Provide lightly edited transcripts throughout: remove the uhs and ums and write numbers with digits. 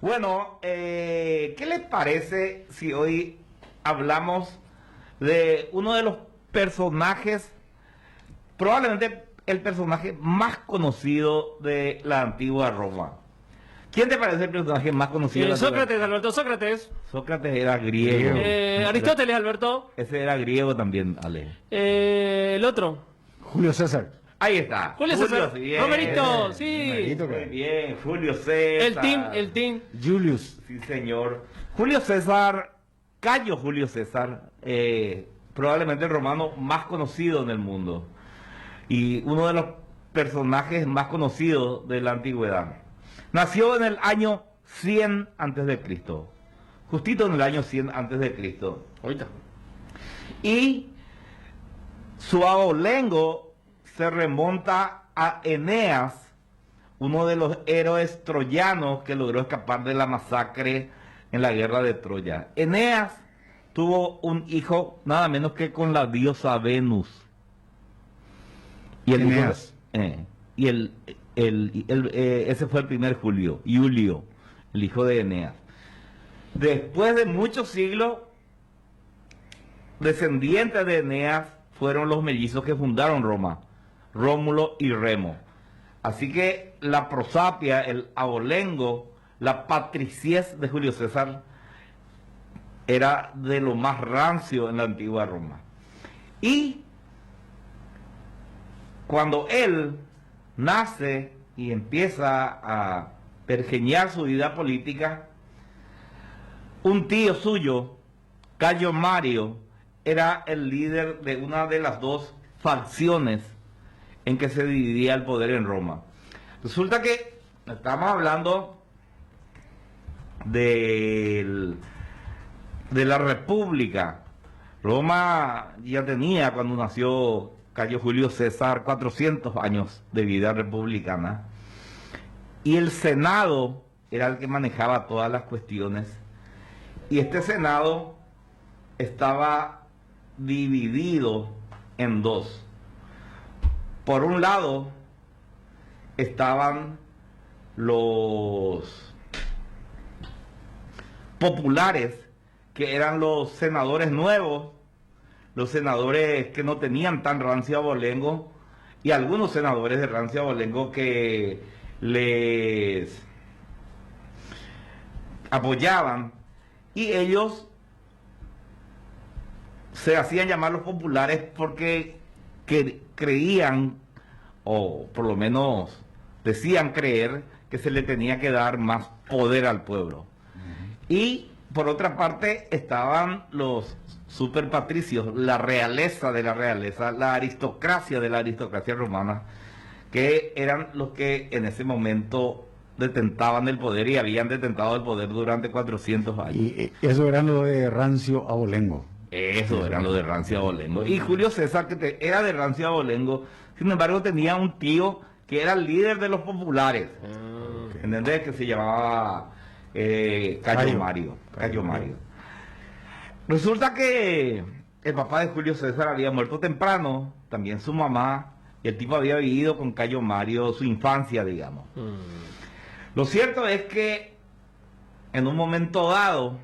Bueno, ¿qué les parece si hoy hablamos de uno de los personajes, probablemente el personaje más conocido de la antigua Roma? ¿Quién te parece el personaje más conocido de la antigua Sócrates, Alberto, Sócrates. Sócrates era griego. Aristóteles, Alberto. Ese era griego también, Ale. El otro. Julio César. Ahí está. Julio César. Bien. Romerito, sí. Romerito, Muy bien, Julio César. El team. Julius. Sí, señor. Julio César, Cayo Julio César, probablemente el romano más conocido en el mundo y uno de los personajes más conocidos de la antigüedad. Nació en el año 100 antes de Cristo, justito en el año 100 antes de Cristo. Ahorita. Y su abolengo se remonta a Eneas, uno de los héroes troyanos que logró escapar de la masacre en la guerra de Troya. Eneas tuvo un hijo nada menos que con la diosa Venus. Y el Eneas. ese fue el primer Julio, el hijo de Eneas. Después de muchos siglos, descendientes de Eneas fueron los mellizos que fundaron Roma, Rómulo y Remo. Así que la prosapia, el abolengo, la patriciez de Julio César era de lo más rancio en la antigua Roma. Y cuando él nace y empieza a pergeñar su vida política, un tío suyo, Cayo Mario, era el líder de una de las dos facciones en que se dividía el poder en Roma. Resulta que estamos hablando de la República. Roma ya tenía, cuando nació Cayo Julio César, 400 años de vida republicana. Y el Senado era el que manejaba todas las cuestiones. Y este Senado estaba dividido en dos. Por un lado estaban los populares, que eran los senadores nuevos, los senadores que no tenían tan rancio abolengo, y algunos senadores de rancio abolengo que les apoyaban, y ellos se hacían llamar los populares porque creían, o por lo menos decían creer, que se le tenía que dar más poder al pueblo. Y por otra parte estaban los superpatricios, la realeza de la realeza, la aristocracia de la aristocracia romana, que eran los que en ese momento detentaban el poder y habían detentado el poder durante 400 años. Y eso eran lo de rancio abolengo. Eso eran los de rancio abolengo. Y Julio César, que era de rancio abolengo, sin embargo tenía un tío que era el líder de los populares, ¿entendés? Que se llamaba Cayo Mario. Resulta que el papá de Julio César había muerto temprano, también su mamá, y el tipo había vivido con Cayo Mario su infancia, digamos. Lo cierto es que en un momento dado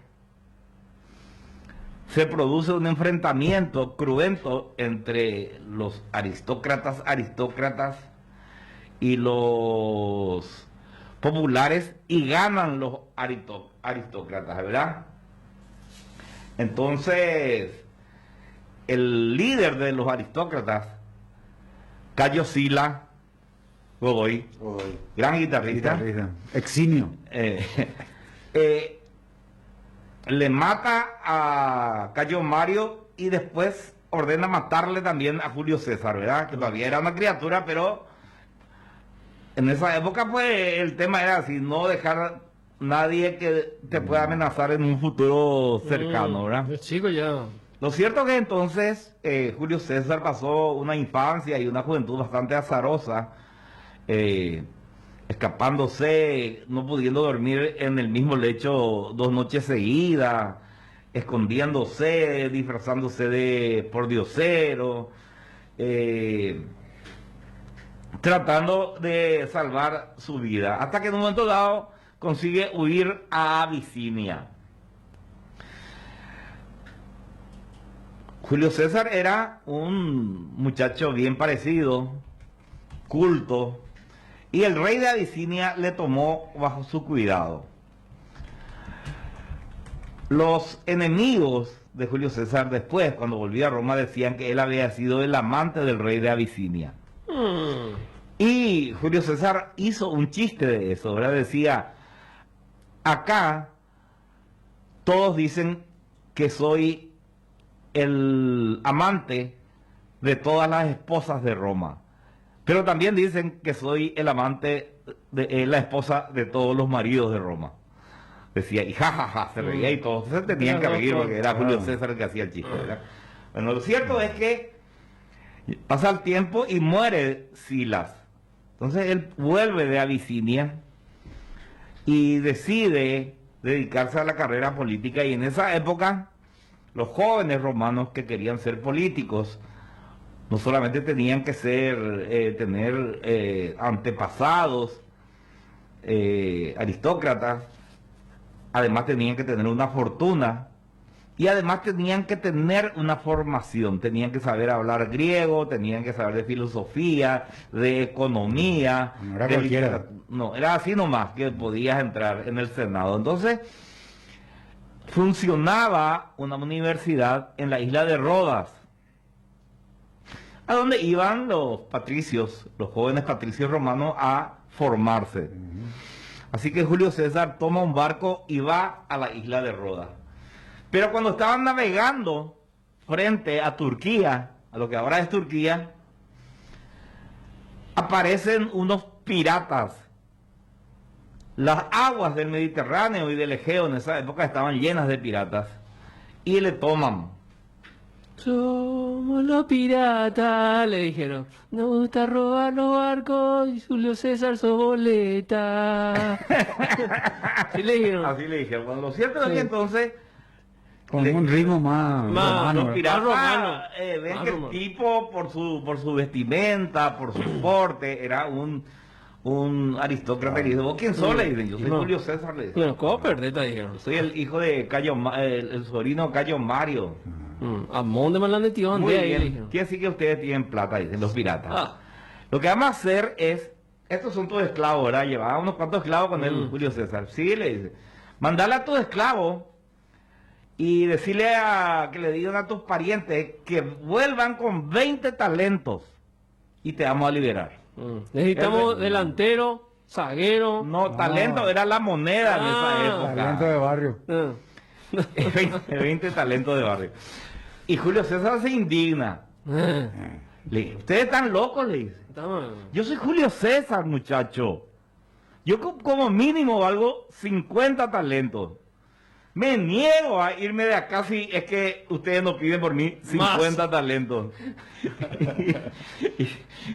se produce un enfrentamiento cruento entre los aristócratas y los populares, y ganan los aristócratas, ¿verdad? Entonces, el líder de los aristócratas, Cayo Sila Godoy, gran guitarrista, Eximio. le mata a Cayo Mario y después ordena matarle también a Julio César, ¿verdad? Que todavía era una criatura, pero en esa época pues el tema era así, no dejar nadie que te pueda amenazar en un futuro cercano, ¿verdad? Chico ya. Lo cierto es que entonces Julio César pasó una infancia y una juventud bastante azarosa, escapándose, no pudiendo dormir en el mismo lecho 2 noches seguidas, escondiéndose, disfrazándose de pordiosero, tratando de salvar su vida, hasta que en un momento dado consigue huir a Abisinia. Julio César era un muchacho bien parecido, culto, y el rey de Abisinia le tomó bajo su cuidado. Los enemigos de Julio César después, cuando volvió a Roma, decían que él había sido el amante del rey de Abisinia. Y Julio César hizo un chiste de eso, ¿verdad? Decía, acá todos dicen que soy el amante de todas las esposas de Roma, pero también dicen que soy el amante de la esposa de todos los maridos de Roma. Decía, y jajaja, se reía y todos se tenían que reír porque era Julio César el que hacía el chiste, ¿verdad? Bueno, lo cierto es que pasa el tiempo y muere Silas. Entonces él vuelve de Abisinia y decide dedicarse a la carrera política, y en esa época los jóvenes romanos que querían ser políticos no solamente tenían que ser tener antepasados aristócratas, además tenían que tener una fortuna y además tenían que tener una formación, tenían que saber hablar griego, tenían que saber de filosofía, de economía. No era de cualquiera. literatura. No, era así nomás que podías entrar en el Senado. Entonces, funcionaba una universidad en la isla de Rodas, a donde iban los patricios, los jóvenes patricios romanos a formarse. Así que Julio César toma un barco y va a la isla de Rodas. Pero cuando estaban navegando frente a Turquía, a lo que ahora es Turquía, aparecen unos piratas. Las aguas del Mediterráneo y del Egeo en esa época estaban llenas de piratas y le toman. Somos los piratas, le dijeron. Nos gusta robar los barcos y Julio César su boleta. Sí le dijeron. Así le dijeron. Bueno, lo cierto es Sí. que entonces Con un ritmo más romano, los ¿verdad? piratas romano. ven Más que el romano. tipo por su vestimenta, por su porte, era un aristócrata. Y dice, ¿vos quién sos? Le dicen, yo soy No. Julio César. Le dicen. Bueno, ¿cómo perdeta? Dijeron. Soy el hijo de Cayo, el sobrino Cayo Mario. Amón de Malandetión, Muy de ahí le bien. dijeron. Quiere decir que ustedes tienen plata, dicen los piratas. Ah. Lo que vamos a hacer es, estos son tus esclavos, ¿verdad? Llevaba unos cuantos esclavos con él, Mm. Julio César. Sí, le dice, mandale a tus esclavos y decirle que le digan a tus parientes que vuelvan con 20 talentos y te vamos a liberar. Necesitamos Ese- delantero, zaguero. No, talento era la moneda en esa época. Talento de barrio. Ah. 20 talentos de barrio. Y Julio César se indigna. Ah. Le dice, ustedes están locos, le dice. Estamos- Yo soy Julio César, muchacho. Yo como mínimo valgo 50 talentos. Me niego a irme de acá si es que ustedes no piden por mí 50 talentos. y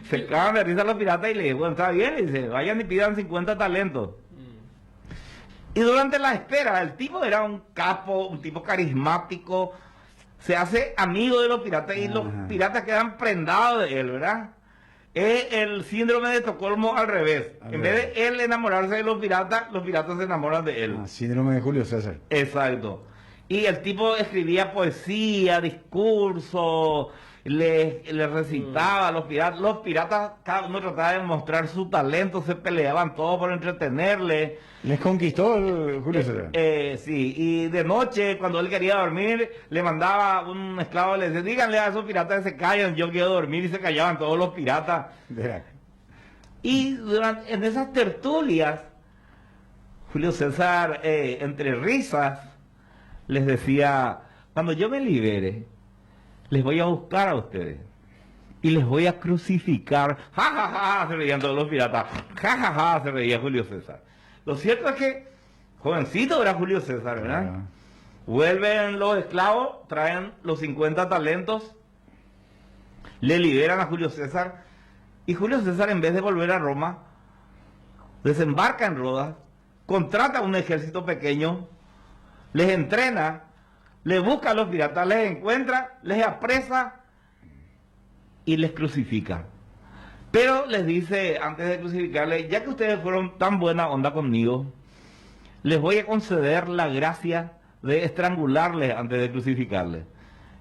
se cagan de risa los piratas y le dicen, bueno, está bien, le dice, vayan y pidan 50 talentos. Y durante la espera, el tipo era un capo, un tipo carismático, se hace amigo de los piratas y los Ajá. piratas quedan prendados de él, ¿verdad? Es el síndrome de Estocolmo al revés. Al En revés. vez de él enamorarse de los piratas se enamoran de él. Ah, síndrome de Julio César. Exacto. Y el tipo escribía poesía, discurso, le recitaba a los piratas. Los piratas, cada uno trataba de mostrar su talento, se peleaban todos por entretenerle. Les conquistó el Julio César. Sí, y de noche, cuando él quería dormir, le mandaba un esclavo, le decía, díganle a esos piratas que se callen, yo quiero dormir, y se callaban todos los piratas. Verá. Y en esas tertulias, Julio César, entre risas, les decía, cuando yo me libere, les voy a buscar a ustedes y les voy a crucificar. Ja, ja, ja, se reían todos los piratas. Ja, ja, ja, se reía Julio César. Lo cierto es que, jovencito era Julio César, ¿verdad? Ah. Vuelven los esclavos, traen los 50 talentos, le liberan a Julio César, y Julio César, en vez de volver a Roma, desembarca en Rodas, contrata un ejército pequeño, les entrena, les busca a los piratas, les encuentra, les apresa y les crucifica. Pero les dice, antes de crucificarles, ya que ustedes fueron tan buena onda conmigo, les voy a conceder la gracia de estrangularles antes de crucificarles.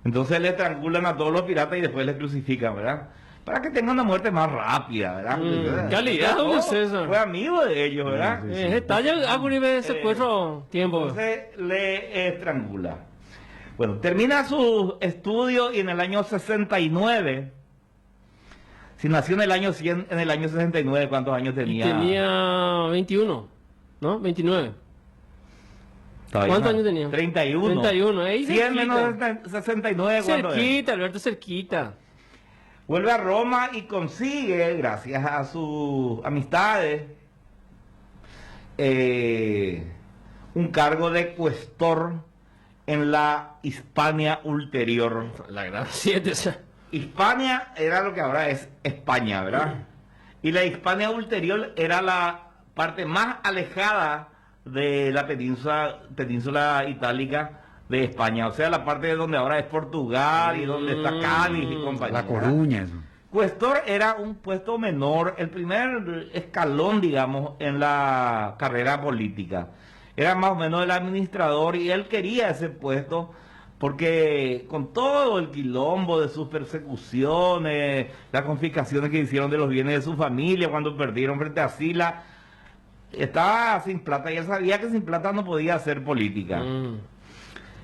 Entonces le estrangulan a todos los piratas y después les crucifican, ¿verdad? Para que tengan una muerte más rápida, ¿verdad? Calidad, Julio César. Fue amigo de ellos, ¿verdad? Sí, sí. Detalle a nivel de secuestro tiempo. Entonces le estrangula. Bueno, termina su estudio y en el año 69, si nació en el año 100, en el año 69, ¿cuántos años Y tenía? tenía 21, ¿no? 29. Todavía ¿Cuántos no. años tenía? 31. 31, ahí 100 menos cerquita. 69, ¿cuánto es? Cerquita, Alberto, cerquita. Vuelve a Roma y consigue, gracias a sus amistades, un cargo de cuestor en la Hispania Ulterior. La gran 7, o sea. Hispania era lo que ahora es España, ¿verdad? Y la Hispania Ulterior era la parte más alejada de la península itálica de España, o sea, la parte de donde ahora es Portugal y donde está Cádiz y compañía. La Coruña, eso. Cuestor era un puesto menor, el primer escalón, digamos, en la carrera política. Era más o menos el administrador y él quería ese puesto porque con todo el quilombo de sus persecuciones, las confiscaciones que hicieron de los bienes de su familia cuando perdieron frente a Sila, estaba sin plata y él sabía que sin plata no podía hacer política.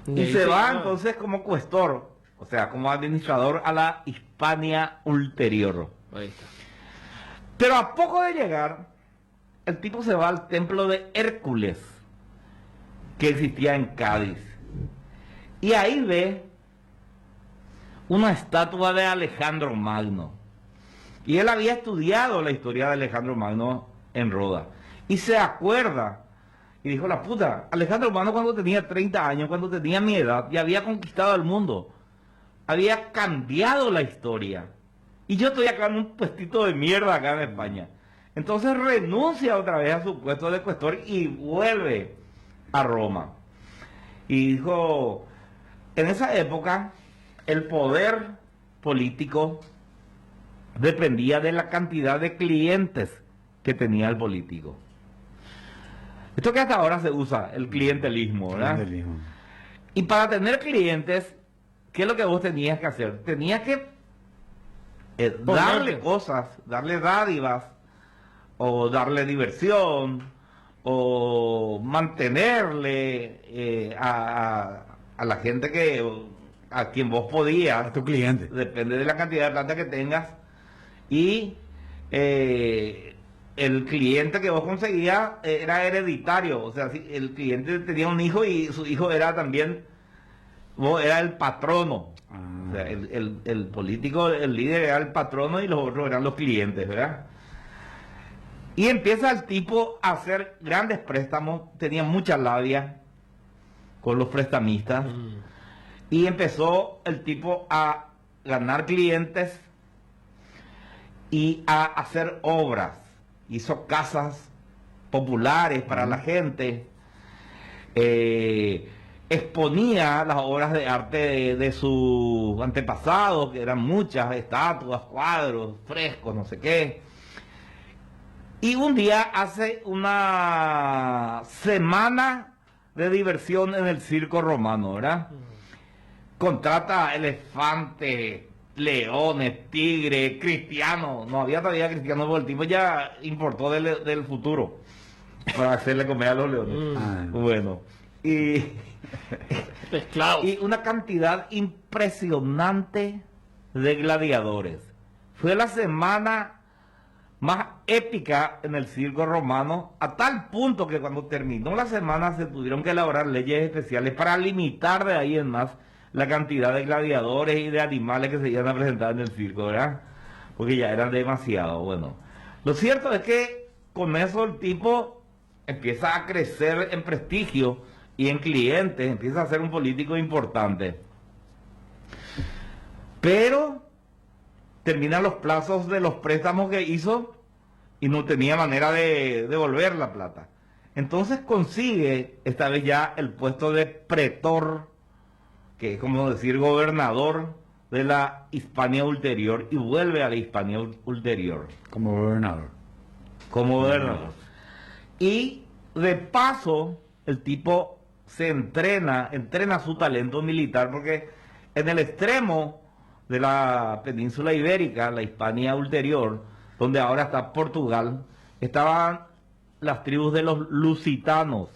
Y se va entonces como cuestor, o sea, como administrador a la Hispania Ulterior. Ahí está. Pero a poco de llegar, el tipo se va al templo de Hércules, que existía en Cádiz. Y ahí ve una estatua de Alejandro Magno. Y él había estudiado la historia de Alejandro Magno en Roda. Y se acuerda. Y dijo, la puta, Alejandro Magno cuando tenía 30 años, cuando tenía mi edad, ya había conquistado el mundo. Había cambiado la historia. Y yo estoy acá en un puestito de mierda acá en España. Entonces renuncia otra vez a su puesto de cuestor y vuelve a Roma. Y dijo, en esa época el poder político dependía de la cantidad de clientes que tenía el político. Esto que hasta ahora se usa, el clientelismo, ¿verdad? Clientelismo. Y para tener clientes, ¿qué es lo que vos tenías que hacer? Tenías que darle cosas, darle dádivas, o darle diversión, o mantenerle a la gente a quien vos podías, A tu cliente. depende de la cantidad de plata que tengas, y el cliente que vos conseguías era hereditario, o sea, si el cliente tenía un hijo y su hijo era también, vos era el patrono. Ah. O sea, el político, el líder era el patrono y los otros eran los clientes, ¿verdad? Y empieza el tipo a hacer grandes préstamos, tenía mucha labia con los prestamistas, y empezó el tipo a ganar clientes y a hacer obras. Hizo casas populares para la gente, exponía las obras de arte de sus antepasados, que eran muchas, estatuas, cuadros, frescos, no sé qué. Y un día hace una semana de diversión en el circo romano, ¿verdad? Contrata elefantes, leones, tigres, cristianos. No había todavía cristianos, porque el tipo ya importó del futuro para hacerle comer a los leones. Ah. Bueno, y Esclavos. y una cantidad impresionante de gladiadores. Fue la semana más épica en el circo romano, a tal punto que cuando terminó la semana se tuvieron que elaborar leyes especiales para limitar de ahí en más la cantidad de gladiadores y de animales que se iban a presentar en el circo, ¿verdad? Porque ya eran demasiado. Bueno, lo cierto es que con eso el tipo empieza a crecer en prestigio y en clientes, empieza a ser un político importante. Pero terminan los plazos de los préstamos que hizo y no tenía manera de devolver la plata. Entonces consigue esta vez ya el puesto de pretor, que es como decir gobernador de la Hispania Ulterior, y vuelve a la Hispania Ulterior Como gobernador. como gobernador. Y de paso, el tipo se entrena su talento militar, porque en el extremo de la península ibérica, la Hispania ulterior, donde ahora está Portugal, estaban las tribus de los lusitanos,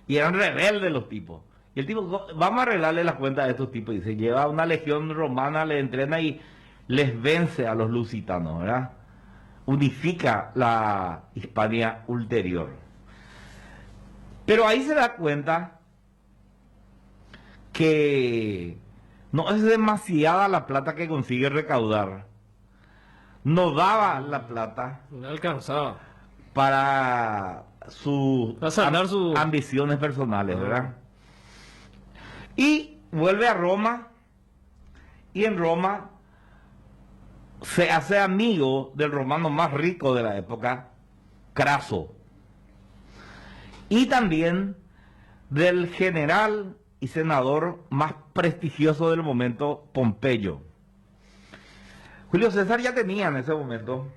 y eran rebeldes los tipos. Y el tipo, vamos a arreglarle las cuentas a estos tipos, y se lleva una legión romana, le entrena y les vence a los lusitanos, ¿verdad? Unifica la Hispania ulterior. Pero ahí se da cuenta que no es demasiada la plata que consigue recaudar. No daba la plata No alcanzaba. para sus Para saldar su- ambiciones personales, ¿verdad? Y vuelve a Roma, y en Roma se hace amigo del romano más rico de la época, Craso, y también del general y senador más prestigioso del momento, Pompeyo. Julio César ya tenía en ese momento,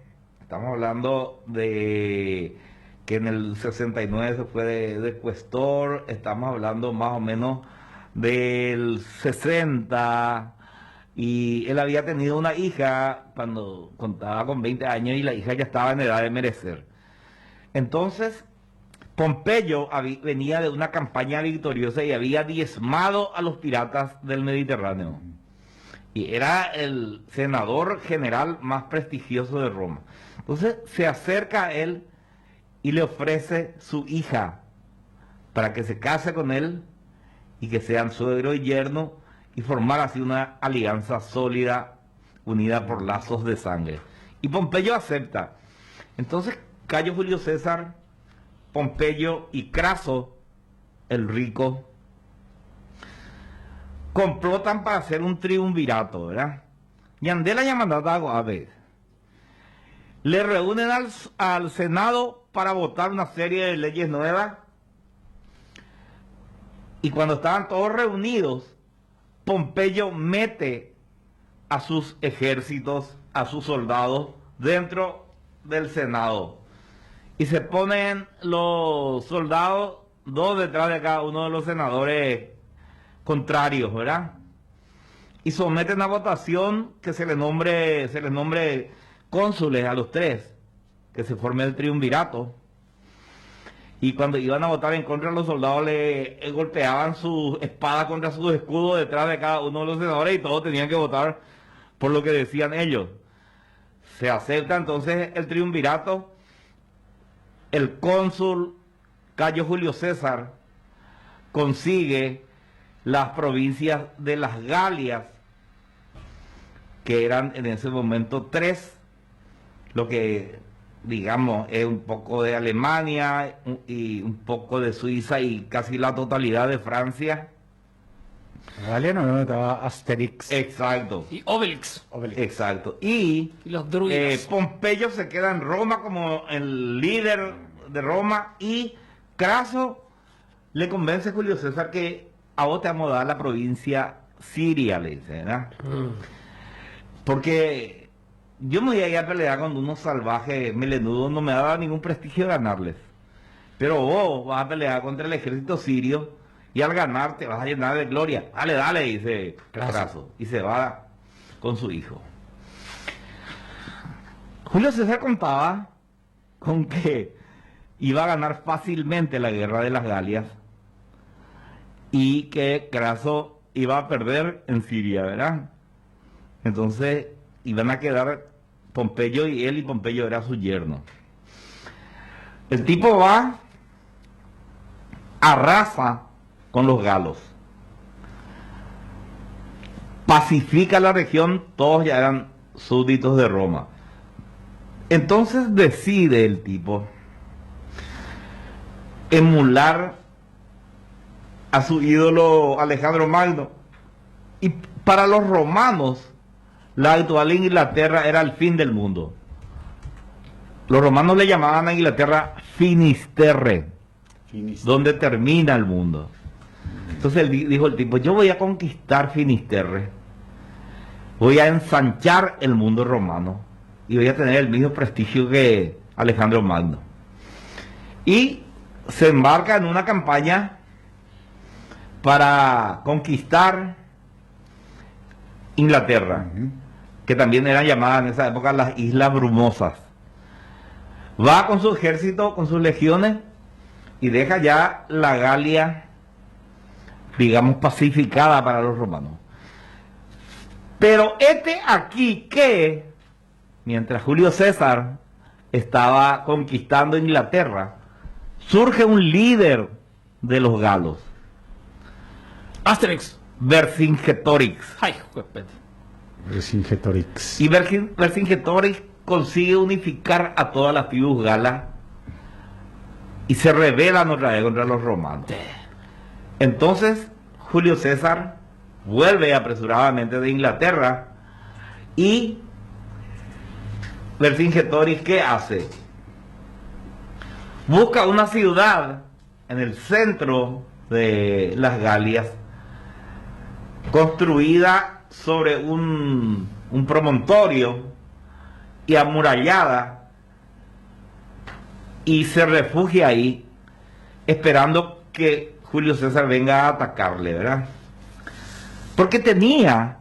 estamos hablando de que en el 69 se fue de cuestor, estamos hablando más o menos del 60, y él había tenido una hija cuando contaba con 20 años y la hija ya estaba en edad de merecer. Entonces, Pompeyo venía de una campaña victoriosa y había diezmado a los piratas del Mediterráneo. Y era el senador general más prestigioso de Roma. Entonces se acerca a él y le ofrece su hija para que se case con él y que sean suegro y yerno y formar así una alianza sólida unida por lazos de sangre. Y Pompeyo acepta. Entonces Cayo Julio César, Pompeyo y Craso, el rico, complotan para hacer un triunvirato, ¿verdad? Y andela llamada a ver. Le reúnen al Senado para votar una serie de leyes nuevas. Y cuando estaban todos reunidos, Pompeyo mete a sus ejércitos, a sus soldados, dentro del Senado. Y se ponen los soldados, dos detrás de cada uno de los senadores contrarios, ¿verdad? Y someten a votación que se les nombre cónsules a los tres, que se forme el triunvirato. Y cuando iban a votar en contra, los soldados le golpeaban sus espadas contra sus escudos detrás de cada uno de los senadores y todos tenían que votar por lo que decían ellos. Se acepta entonces el triunvirato. El cónsul Cayo Julio César consigue las provincias de las Galias, que eran en ese momento 3, lo que digamos es un poco de Alemania y un poco de Suiza y casi la totalidad de Francia. Galia no, donde estaba Asterix. Exacto, Y Obelix. Obelix. exacto. Y Y los druidas. Pompeyo se queda en Roma como el líder de Roma, y Craso le convence a Julio César que a vos te vamos a dar la provincia Siria, le dice, ¿verdad? Porque yo me voy a ir a pelear con unos salvajes melenudos, no me daba ningún prestigio ganarles. Pero vos vas a pelear contra el ejército sirio y al ganar te vas a llenar de gloria. Dale, dale, dice Craso. Y se va con su hijo. Julio César contaba con que iba a ganar fácilmente la guerra de las Galias y que Craso iba a perder en Siria, ¿verdad? Entonces iban a quedar Pompeyo y él, y Pompeyo era su yerno. El tipo va, arrasa con los galos, pacifica la región, todos ya eran súbditos de Roma. Entonces decide el tipo emular a su ídolo Alejandro Magno. Y para los romanos, la actual Inglaterra era el fin del mundo. Los romanos le llamaban a Inglaterra Finisterre, donde termina el mundo. Entonces dijo el tipo, yo voy a conquistar Finisterre, voy a ensanchar el mundo romano y voy a tener el mismo prestigio que Alejandro Magno. Y se embarca en una campaña para conquistar Inglaterra, que también eran llamadas en esa época las Islas Brumosas. Va con su ejército, con sus legiones, y deja ya la Galia, digamos, pacificada para los romanos. Pero aquí que, mientras Julio César estaba conquistando Inglaterra, surge un líder de los galos, Asterix. Vercingetorix. Ay, juepete. Vercingetorix. Y Vercingetorix consigue unificar a todas las tribus galas y se rebelan otra vez contra los romanos. Entonces Julio César vuelve apresuradamente de Inglaterra y Vercingetorix, ¿qué hace? Busca una ciudad en el centro de las Galias, construida sobre un promontorio y amurallada, y se refugia ahí esperando que Julio César venga a atacarle, ¿verdad? Porque tenía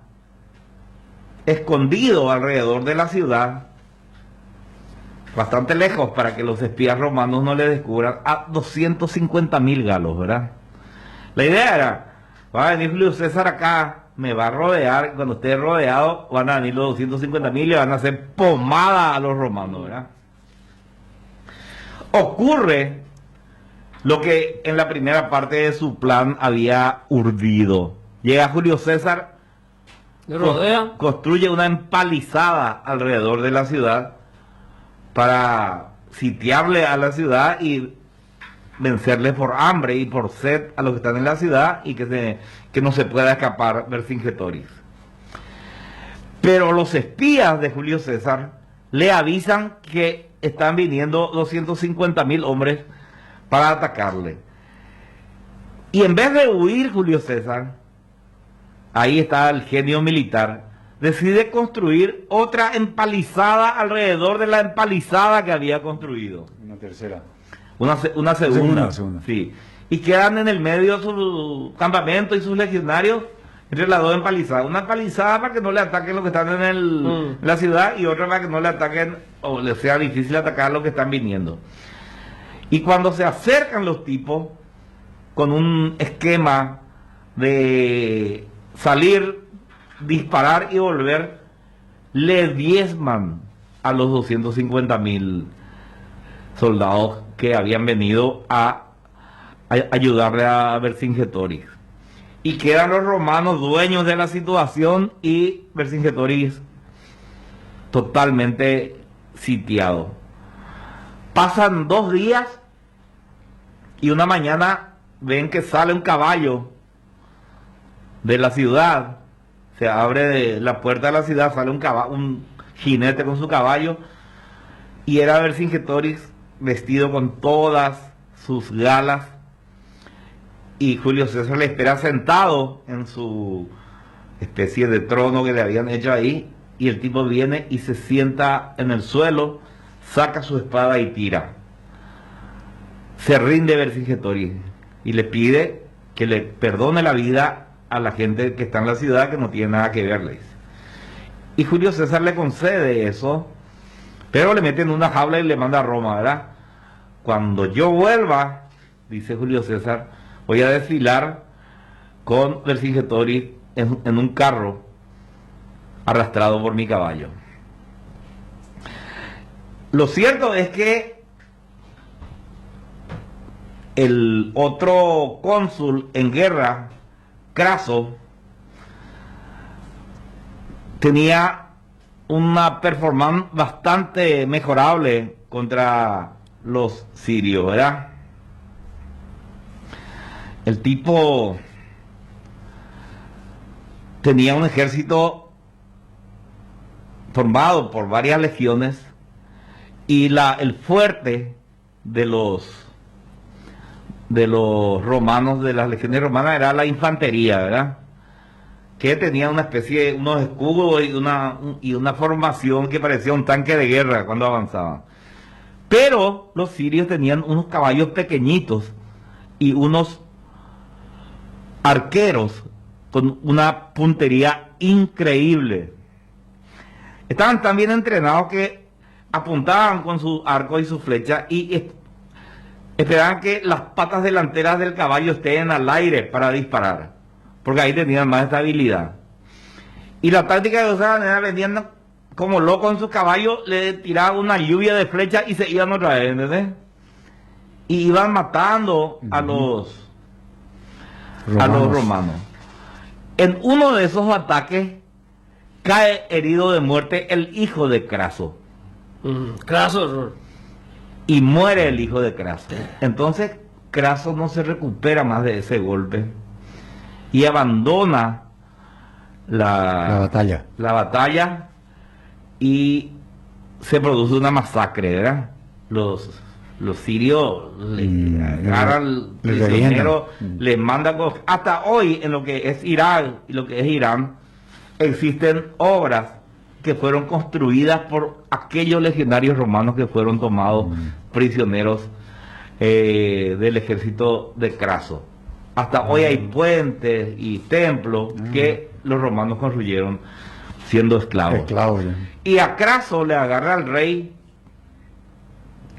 escondido alrededor de la ciudad, bastante lejos para que los espías romanos no le descubran, a 250.000 galos, ¿verdad? La idea era, va a venir Julio César acá, me va a rodear, cuando esté rodeado van a venir los 250.000 y le van a hacer pomada a los romanos, ¿verdad? Ocurre lo que en la primera parte de su plan había urdido. Llega Julio César, Le rodea. construye una empalizada alrededor de la ciudad para sitiarle a la ciudad y vencerle por hambre y por sed a los que están en la ciudad, y que no se pueda escapar Vercingetorix. Pero los espías de Julio César le avisan que están viniendo 250.000 hombres para atacarle. Y en vez de huir Julio César, ahí está el genio militar, decide construir otra empalizada alrededor de la empalizada que había construido. Una tercera. Una segunda. Segunda. Sí. Y quedan en el medio su campamento y sus legionarios entre las dos empalizadas. Una empalizada para que no le ataquen los que están en la ciudad, y otra para que no le ataquen o les sea difícil atacar a los que están viniendo. Y cuando se acercan los tipos con un esquema de salir, disparar y volver, le diezman a los 250.000 soldados que habían venido a ayudarle a Vercingetorix. Y quedan los romanos dueños de la situación y Vercingetorix totalmente sitiado. Pasan 2 días y una mañana ven que sale un caballo de la ciudad. Se abre la puerta de la ciudad, sale un jinete con su caballo, y era Vercingetorix vestido con todas sus galas, y Julio César le espera sentado en su especie de trono que le habían hecho ahí, y el tipo viene y se sienta en el suelo, saca su espada y tira. Se rinde Vercingetorix y le pide que le perdone la vida a la gente que está en la ciudad, que no tiene nada que verles. Y Julio César le concede eso, pero le mete en una jaula y le manda a Roma, ¿verdad? Cuando yo vuelva, dice Julio César, voy a desfilar con Vercingetorix en un carro arrastrado por mi caballo. Lo cierto es que el otro cónsul en guerra, Craso, tenía una performance bastante mejorable contra los sirios, ¿verdad? El tipo tenía un ejército formado por varias legiones, y el fuerte de los romanos, de las legiones romanas, era la infantería, ¿verdad? Que tenía una especie, unos escudos y una formación que parecía un tanque de guerra cuando avanzaban. Pero los sirios tenían unos caballos pequeñitos y unos arqueros con una puntería increíble. Estaban tan bien entrenados que apuntaban con su arco y su flecha y esperaban que las patas delanteras del caballo estén al aire para disparar, porque ahí tenían más estabilidad. Y la táctica que usaban era vendiendo como loco en su caballo, le tiraban una lluvia de flechas y se iban otra vez, ¿entendés? Y iban matando a los romanos. En uno de esos ataques cae herido de muerte el hijo de Craso. Craso. Y muere el hijo de Craso. Entonces Craso no se recupera más de ese golpe y abandona la batalla y se produce una masacre, ¿verdad? Los sirios le agarran prisioneros, les mandan hasta hoy en lo que es Irak y lo que es Irán existen obras que fueron construidas por aquellos legionarios romanos que fueron tomados prisioneros del ejército de Craso. Hasta hoy hay puentes y templos que los romanos construyeron siendo esclavos. Y a Craso le agarra el rey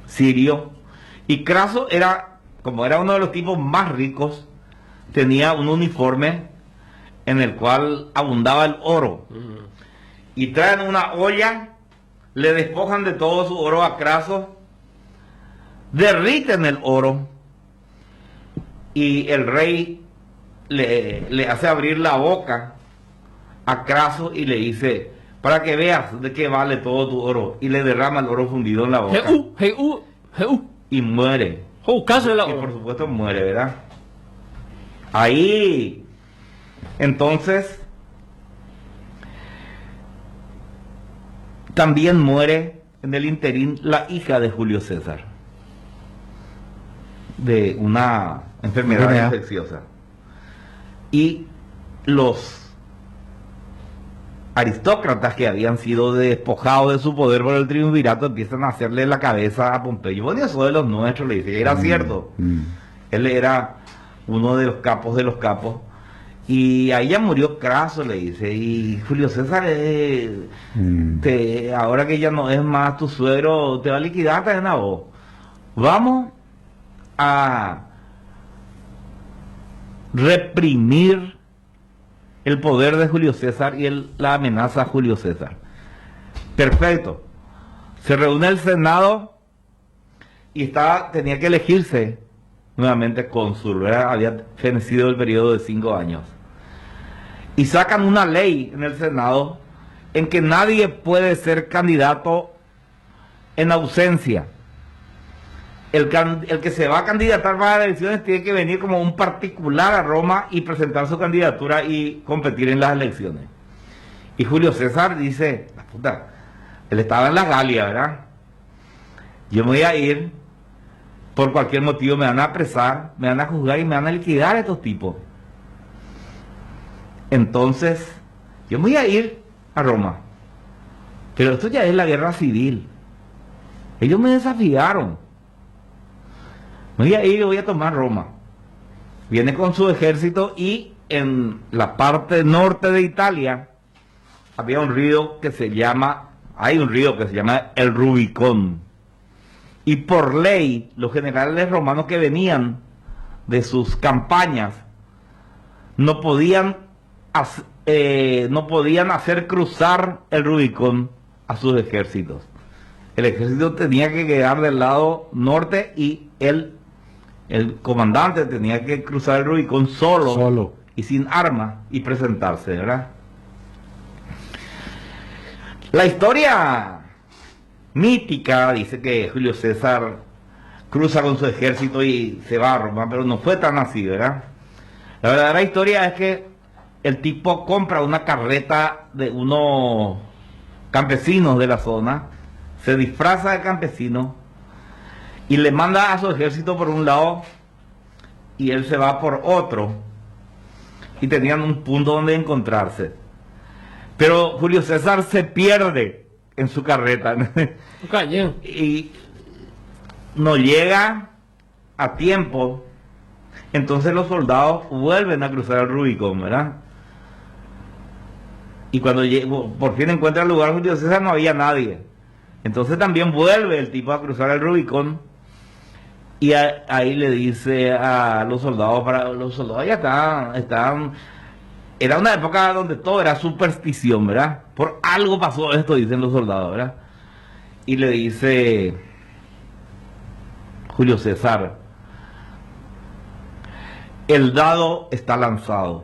sirio, y Craso era, como era uno de los tipos más ricos, tenía un uniforme en el cual abundaba el oro. Y traen una olla, le despojan de todo su oro a Craso, derriten el oro, y el rey le hace abrir la boca a Craso y le dice, para que veas de qué vale todo tu oro, y le derrama el oro fundido en la boca y muere. Y por supuesto muere, ¿verdad? Ahí entonces también muere en el interín la hija de Julio César de una enfermedad infecciosa, y los aristócratas que habían sido despojados de su poder por el triunvirato empiezan a hacerle la cabeza a Pompeyo. Bueno, eso de los nuestros, le dice, y era cierto. Él era uno de los capos, y ahí ya murió Craso, le dice, y Julio César, ahora que ya no es más tu suegro, te va a liquidar también a vos. Vamos a reprimir el poder de Julio César y la amenaza a Julio César. Perfecto. Se reúne el Senado y tenía que elegirse nuevamente cónsul, ¿verdad? Había fenecido el periodo de 5 años. Y sacan una ley en el Senado en que nadie puede ser candidato en ausencia. El que se va a candidatar para las elecciones tiene que venir como un particular a Roma y presentar su candidatura y competir en las elecciones. Y Julio César dice, la puta, él estaba en la Galia, ¿verdad? Yo me voy a ir, por cualquier motivo me van a apresar, me van a juzgar y me van a liquidar a estos tipos. Entonces, yo me voy a ir a Roma. Pero esto ya es la guerra civil. Ellos me desafiaron. Me voy a ir y voy a tomar Roma. Viene con su ejército y en la parte norte de Italia había un río que se llama, el Rubicón. Y por ley, los generales romanos que venían de sus campañas no podían hacer cruzar el Rubicón a sus ejércitos. El ejército tenía que quedar del lado norte y el comandante tenía que cruzar el Rubicón solo y sin armas y presentarse, ¿verdad? La historia mítica dice que Julio César cruza con su ejército y se va a Roma, pero no fue tan así, ¿verdad? La verdadera historia es que el tipo compra una carreta de unos campesinos de la zona, se disfraza de campesino y le manda a su ejército por un lado y él se va por otro, y tenían un punto donde encontrarse. Pero Julio César se pierde en su carreta y no llega a tiempo, entonces los soldados vuelven a cruzar el Rubicón, ¿verdad? Y cuando por fin encuentra el lugar Julio César, no había nadie. Entonces también vuelve el tipo a cruzar el Rubicón. Y ahí le dice a los soldados, los soldados ya están, era una época donde todo era superstición, ¿verdad? Por algo pasó esto, dicen los soldados, ¿verdad? Y le dice Julio César, el dado está lanzado,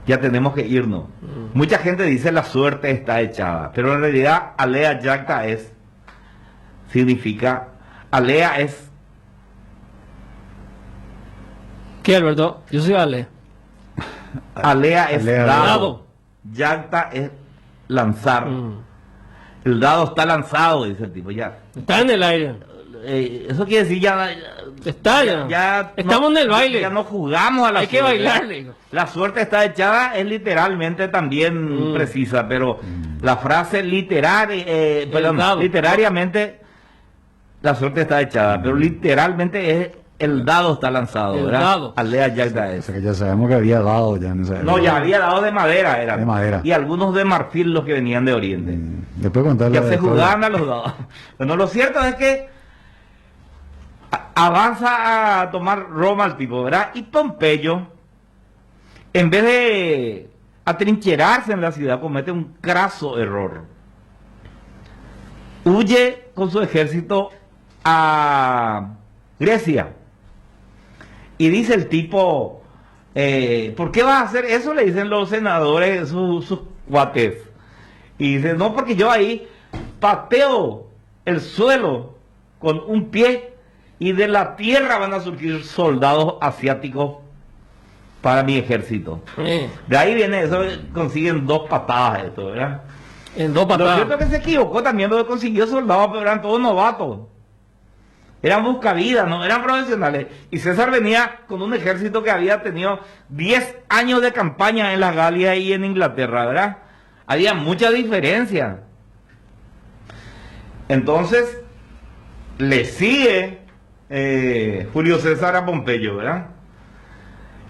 ya tenemos que irnos. Mucha gente dice la suerte está echada, pero en realidad alea jacta significa, alea es... ¿Qué, Alberto? Yo soy Ale. Alea es Alea, dado. Yacta es lanzar. El dado está lanzado, dice el tipo, ya. Está en el aire. Eso quiere decir ya... Está ya. Estamos en el baile. Ya no jugamos a la Hay que suerte. bailar, digo. La suerte está echada es literalmente también precisa, pero la frase literariamente la suerte está echada, pero literalmente es el dado está lanzado, El ¿verdad? dado. Alea jacta O es. sea que ya sabemos que había dado ya en esa No, época. ya había dados de madera, eran. De madera. Y algunos de marfil los que venían de Oriente. Después contarle Ya la se historia. jugaban a los dados. Bueno, lo cierto es que avanza a tomar Roma el tipo, ¿verdad? Y Pompeyo, en vez de atrincherarse en la ciudad, comete un craso error. Huye con su ejército a Grecia. Y dice el tipo, ¿por qué vas a hacer eso? Le dicen los senadores, sus cuates. Y dice, no, porque yo ahí pateo el suelo con un pie y de la tierra van a surgir soldados asiáticos para mi ejército. De ahí viene eso, consiguen 2 patadas esto, ¿verdad? En 2 Lo patadas. cierto es que se equivocó también, porque consiguió soldados, pero eran todos novatos. Eran buscavidas, no eran profesionales. Y César venía con un ejército que había tenido 10 años de campaña en la Galia y en Inglaterra, ¿verdad? Había mucha diferencia. Entonces, le sigue Julio César a Pompeyo, ¿verdad?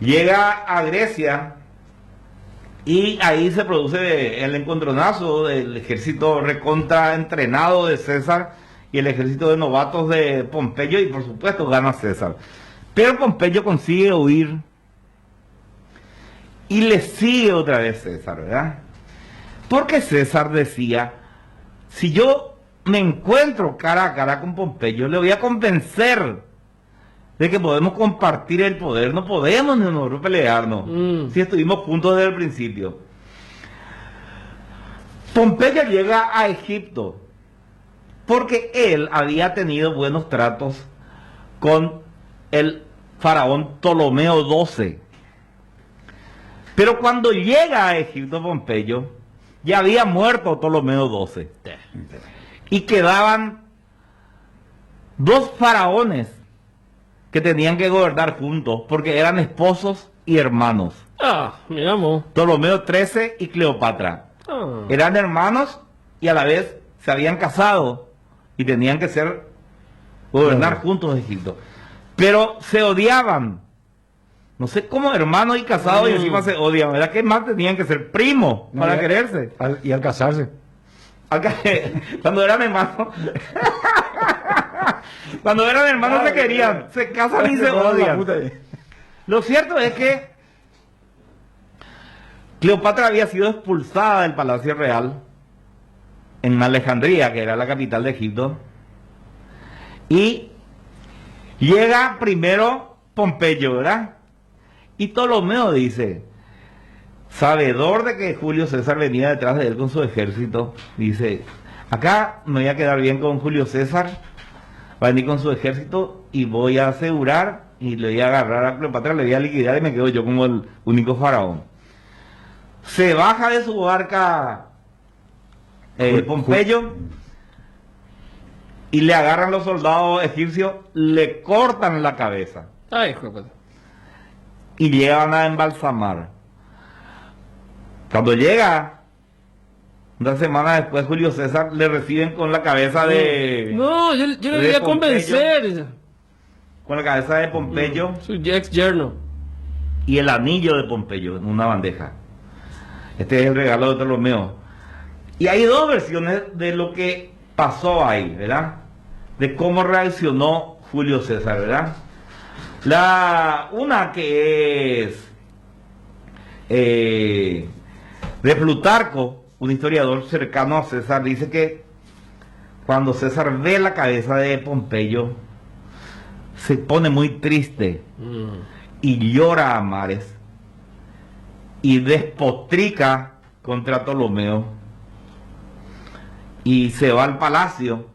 Llega a Grecia y ahí se produce el encontronazo del ejército recontra entrenado de César y el ejército de novatos de Pompeyo, y por supuesto gana César. Pero Pompeyo consigue huir y le sigue otra vez César, ¿verdad? Porque César decía, si yo me encuentro cara a cara con Pompeyo, le voy a convencer de que podemos compartir el poder, no podemos ni nosotros pelearnos, si estuvimos juntos desde el principio. Pompeyo llega a Egipto, porque él había tenido buenos tratos con el faraón Ptolomeo XII. Pero cuando llega a Egipto Pompeyo, ya había muerto Ptolomeo XII. Y quedaban 2 faraones que tenían que gobernar juntos, porque eran esposos y hermanos. Miramos. Ptolomeo XIII y Cleopatra. Eran hermanos y a la vez se habían casado y tenían que gobernar juntos Egipto. Pero se odiaban. No sé cómo hermanos y casados y encima se odian, ¿verdad? ¿Qué más tenían que ser primos para quererse? Y al casarse. Cuando eran hermanos, cuando eran hermanos se querían, se casan y se odian. Lo cierto es que Cleopatra había sido expulsada del Palacio Real en Alejandría, que era la capital de Egipto, y llega primero Pompeyo, ¿verdad? Y Ptolomeo dice, sabedor de que Julio César venía detrás de él con su ejército, dice, acá me voy a quedar bien con Julio César, va a venir con su ejército y voy a asegurar y le voy a agarrar a Cleopatra, le voy a liquidar y me quedo yo como el único faraón. Se baja de su barca Pompeyo y le agarran los soldados egipcios, le cortan la cabeza Ay, joder. y llegan a embalsamar. Cuando llega Una semana después Julio César le reciben con la cabeza de... No, yo le de quería Pompeyo. convencer. Con la cabeza de Pompeyo Su ex yerno. y el anillo de Pompeyo en una bandeja. Este es el regalo de Ptolomeo. Y hay dos versiones de lo que pasó ahí, ¿verdad? De cómo reaccionó Julio César, ¿verdad? Una que es de Plutarco, un historiador cercano a César, dice que cuando César ve la cabeza de Pompeyo, se pone muy triste y llora a mares y despotrica contra Ptolomeo y se va al palacio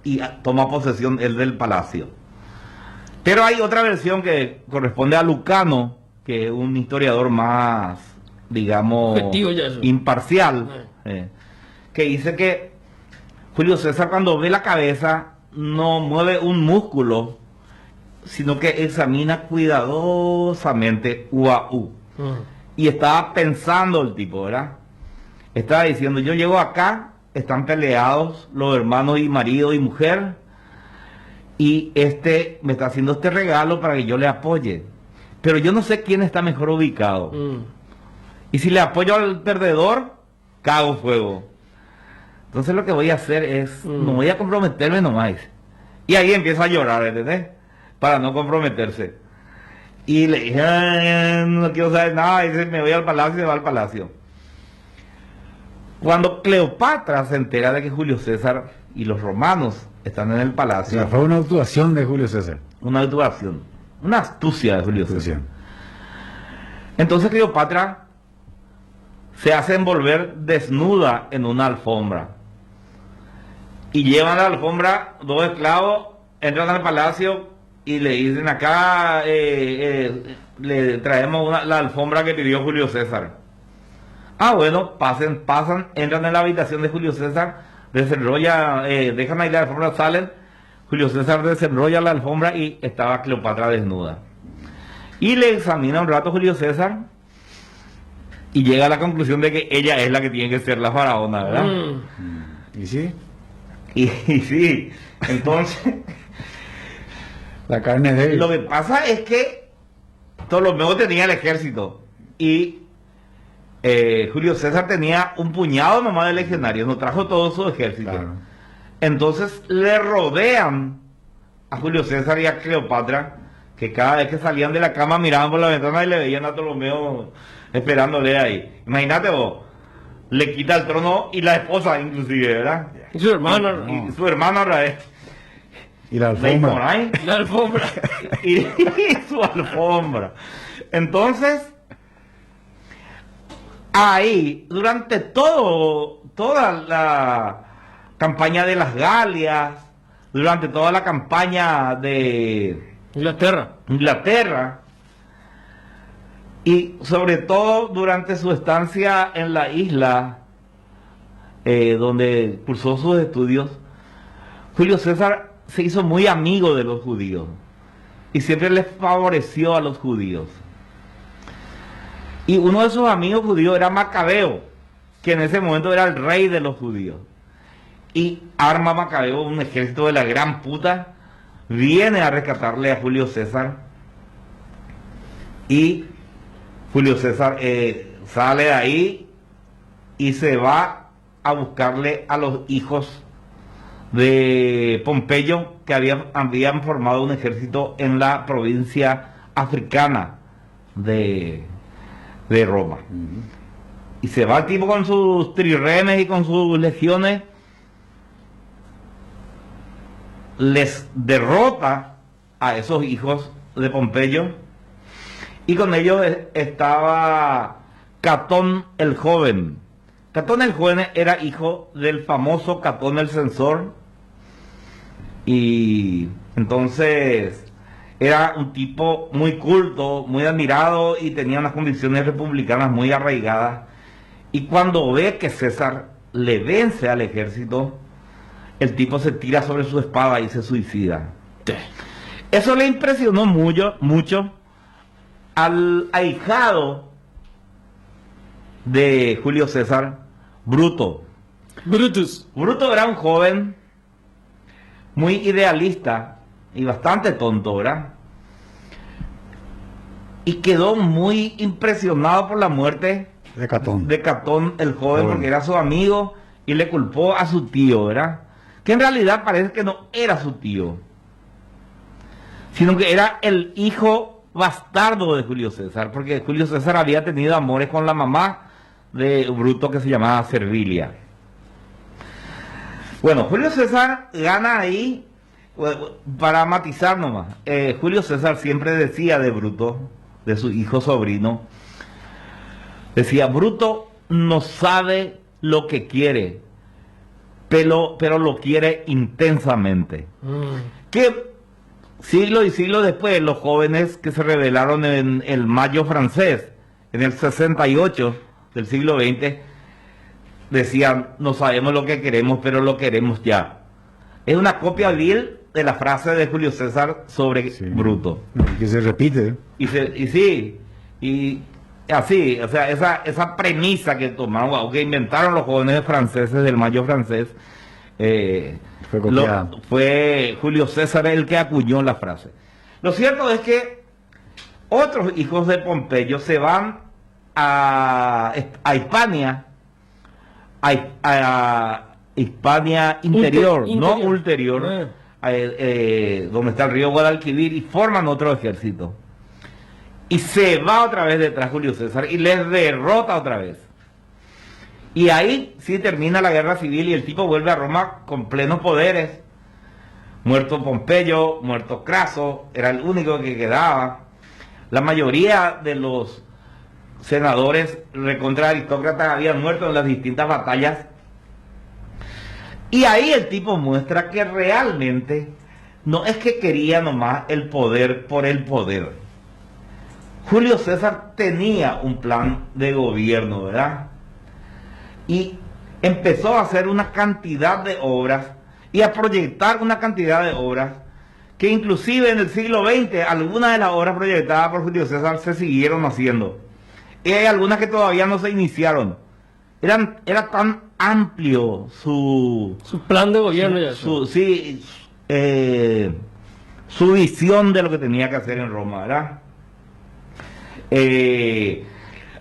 y toma posesión él del palacio. Pero hay otra versión que corresponde a Lucano, que es un historiador más, digamos, Objetivo ya eso. imparcial, que dice que Julio César cuando ve la cabeza no mueve un músculo, sino que examina cuidadosamente U a U. Y estaba pensando el tipo, ¿verdad? Estaba diciendo, yo llego acá, están peleados los hermanos y marido y mujer, y este me está haciendo este regalo para que yo le apoye. Pero yo no sé quién está mejor ubicado. Y si le apoyo al perdedor, cago fuego. Entonces lo que voy a hacer es, no voy a comprometerme nomás. Y ahí empieza a llorar, ¿entendés? Para no comprometerse. Y le dije, "Ay, no quiero saber nada", y dice, me voy al palacio y se va al palacio. Cuando Cleopatra se entera de que Julio César y los romanos están en el O palacio, sea, fue una actuación de Julio César. una actuación, una astucia de Julio César. Actuación. Entonces Cleopatra se hace envolver desnuda en una alfombra. Y llevan la alfombra, dos esclavos, entran al palacio y le dicen acá, le traemos la alfombra que pidió Julio César. Ah, bueno, pasan, entran en la habitación de Julio César, desenrolla, dejan ahí la alfombra, salen, Julio César desenrolla la alfombra y estaba Cleopatra desnuda. Y le examina un rato Julio César y llega a la conclusión de que ella es la que tiene que ser la faraona, ¿verdad? ¿Y sí? Y sí, entonces, La carne es de él. lo que pasa es que Ptolomeo tenía el ejército y Julio César tenía un puñado nomás de legionarios, no trajo todo su ejército. Claro. Entonces le rodean a Julio César y a Cleopatra, que cada vez que salían de la cama miraban por la ventana y le veían a Ptolomeo esperándole ahí. Imagínate vos, le quita el trono y la esposa inclusive, ¿verdad? Y su hermano. Y su hermano otra vez. Y la Le alfombra. Moray, La alfombra. y su alfombra. Entonces, ahí, durante toda la campaña de las Galias, durante toda la campaña de Inglaterra. Inglaterra, y sobre todo durante su estancia en la isla, donde cursó sus estudios, Julio César se hizo muy amigo de los judíos y siempre les favoreció a los judíos. Y uno de sus amigos judíos era Macabeo, que en ese momento era el rey de los judíos. Y arma Macabeo un ejército de la gran puta, viene a rescatarle a Julio César. Y Julio César sale de ahí y se va a buscarle a los hijos de Pompeyo, que habían formado un ejército en la provincia africana de Roma. Y se va el tipo con sus trirremes y con sus legiones, les derrota a esos hijos de Pompeyo, y con ellos estaba Catón el Joven. Catón el Joven era hijo del famoso Catón el Censor, y entonces era un tipo muy culto, muy admirado, y tenía unas convicciones republicanas muy arraigadas. Y cuando ve que César le vence al ejército, el tipo se tira sobre su espada y se suicida. Eso le impresionó mucho al ahijado de Julio César, Bruto. Brutus. Bruto era un joven muy idealista y bastante tonto, ¿verdad? Y quedó muy impresionado por la muerte De Catón. de Catón el joven, Joven. porque era su amigo, y le culpó a su tío, ¿verdad? Que en realidad parece que no era su tío, sino que era el hijo bastardo de Julio César, porque Julio César había tenido amores con la mamá de Bruto, que se llamaba Servilia. Bueno, Julio César gana ahí, para matizar nomás, Julio César siempre decía de Bruto, de su hijo sobrino, decía: Bruto no sabe lo que quiere, pero lo quiere intensamente. Que siglo y siglo después, los jóvenes que se rebelaron en el Mayo francés, en el 68 del siglo XX, decían: no sabemos lo que queremos, pero lo queremos ya. Es una copia vil de la frase de Julio César sobre Sí. Bruto. Que se repite. Y así, o sea, esa premisa que tomaron, o que inventaron los jóvenes franceses del Mayo francés, Fue copiada. fue Julio César el que acuñó la frase. Lo cierto es que otros hijos de Pompeyo se van a Hispania, a Hispania interior, no ulterior, donde está el río Guadalquivir, y forman otro ejército. Y se va otra vez detrás Julio César y les derrota otra vez. Y ahí sí termina la guerra civil y el tipo vuelve a Roma con plenos poderes. Muerto Pompeyo, muerto Craso, era el único que quedaba. La mayoría de los senadores recontra aristócratas habían muerto en las distintas batallas. Y ahí el tipo muestra que realmente no es que quería nomás el poder por el poder. Julio César tenía un plan de gobierno, ¿verdad? Y empezó a hacer una cantidad de obras y a proyectar una cantidad de obras que inclusive en el siglo XX algunas de las obras proyectadas por Julio César se siguieron haciendo. Y hay algunas que todavía no se iniciaron. Era tan amplio su plan de gobierno ya. su visión de lo que tenía que hacer en Roma, ¿verdad?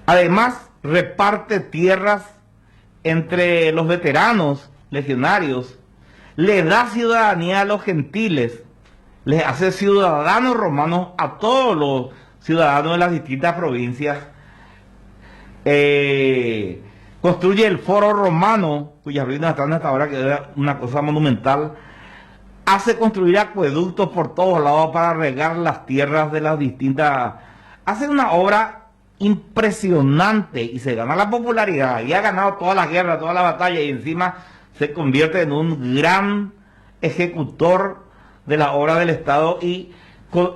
Además, reparte tierras entre los veteranos legionarios, le da ciudadanía a los gentiles, les hace ciudadanos romanos a todos los ciudadanos de las distintas provincias, construye el foro romano, cuyas ruinas están hasta ahora, que era una cosa monumental, hace construir acueductos por todos lados para regar las tierras de las distintas... Hace una obra impresionante y se gana la popularidad, y ha ganado todas las guerras, todas las batallas, y encima se convierte en un gran ejecutor de la obra del Estado y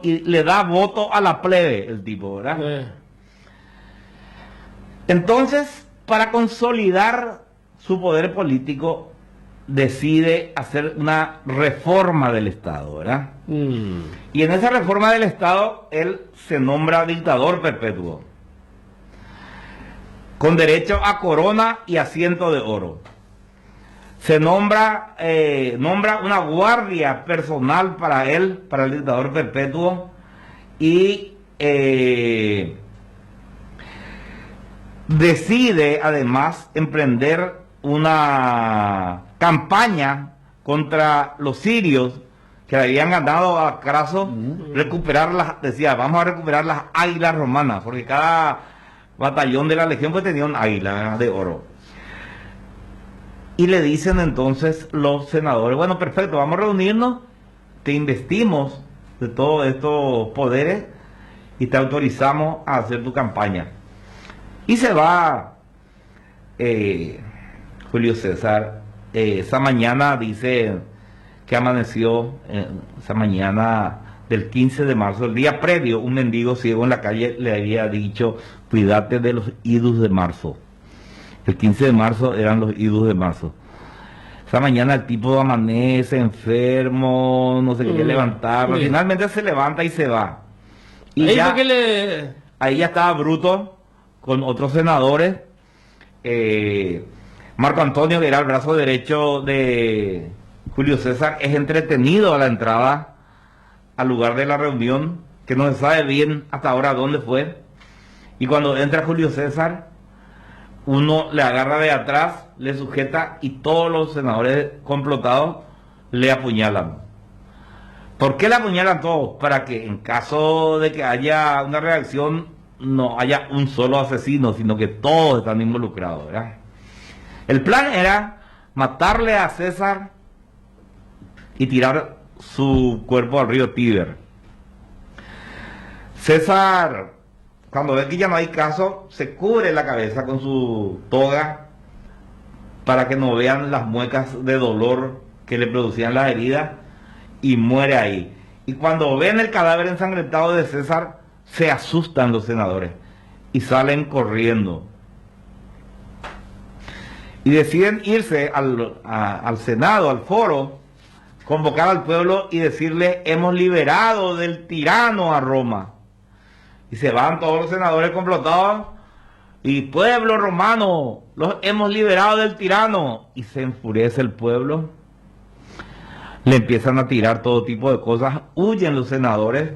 le da voto a la plebe, el tipo, ¿verdad? Entonces, para consolidar su poder político, decide hacer una reforma del Estado, ¿verdad? Y en esa reforma del Estado, él se nombra dictador perpetuo, con derecho a corona y asiento de oro. Se nombra una guardia personal para él, para el dictador perpetuo, y decide además emprender una campaña contra los sirios que le habían ganado a Craso, decía, vamos a recuperar las águilas romanas, porque cada batallón de la legión pues tenía un águila de oro. Y le dicen entonces los senadores: bueno, perfecto, vamos a reunirnos, te investimos de todos estos poderes y te autorizamos a hacer tu campaña. Y se va Julio César. Esa mañana dice que amaneció, esa mañana del 15 de marzo, el día previo, un mendigo ciego en la calle le había dicho: cuídate de los idus de marzo. El 15 de marzo eran los idus de marzo. Esa mañana el tipo amanece enfermo, no se quería levantar, pero finalmente se levanta y se va. Y ya, ahí ya estaba Bruto con otros senadores, Marco Antonio, que era el brazo derecho de Julio César, es entretenido a la entrada al lugar de la reunión, que no se sabe bien hasta ahora dónde fue. Y cuando entra Julio César, uno le agarra de atrás, le sujeta y todos los senadores complotados le apuñalan. ¿Por qué le apuñalan todos? Para que en caso de que haya una reacción no haya un solo asesino, sino que todos están involucrados, ¿verdad? El plan era matarle a César y tirar su cuerpo al río Tíber. César, cuando ve que ya no hay caso, se cubre la cabeza con su toga para que no vean las muecas de dolor que le producían las heridas y muere ahí. Y cuando ven el cadáver ensangrentado de César, se asustan los senadores y salen corriendo. Y deciden irse al Senado, al foro, convocar al pueblo y decirle: hemos liberado del tirano a Roma. Y se van todos los senadores complotados y: pueblo romano, los hemos liberado del tirano. Y se enfurece el pueblo, le empiezan a tirar todo tipo de cosas, huyen los senadores.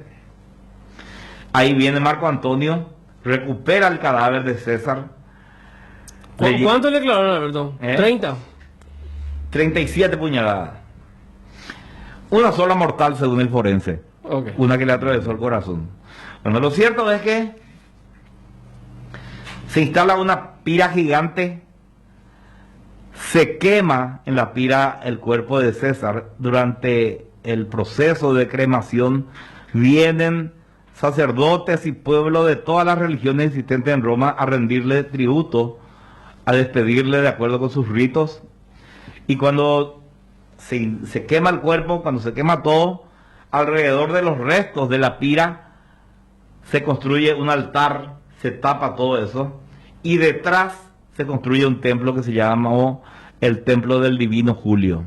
Ahí viene Marco Antonio, recupera el cadáver de César. ¿Cuánto le clavaron, Alberto? 30. 37 puñaladas. Una sola mortal según el forense. Okay. Una que le atravesó el corazón. Bueno, lo cierto es que se instala una pira gigante, se quema en la pira el cuerpo de César. Durante el proceso de cremación vienen sacerdotes y pueblo de todas las religiones existentes en Roma a rendirle tributo, a despedirle de acuerdo con sus ritos. Y cuando se quema el cuerpo, cuando se quema todo, alrededor de los restos de la pira se construye un altar, se tapa todo eso, y detrás se construye un templo que se llamó el Templo del Divino Julio.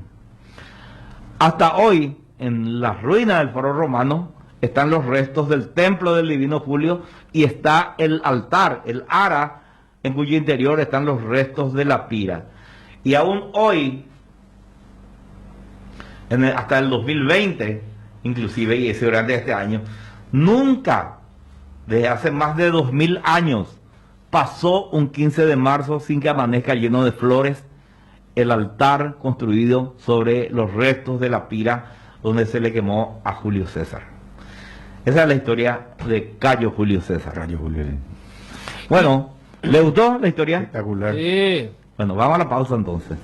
Hasta hoy, en las ruinas del Foro Romano, están los restos del Templo del Divino Julio y está el altar, el ara, en cuyo interior están los restos de la pira. Y aún hoy, hasta el 2020, inclusive, y ese durante este año, nunca, desde hace más de 2000 años, pasó un 15 de marzo sin que amanezca lleno de flores el altar construido sobre los restos de la pira donde se le quemó a Julio César. Esa es la historia de Cayo Julio César. Cayo Julio. Bueno, ¿le gustó la historia? Espectacular. Sí. Bueno, vamos a la pausa entonces.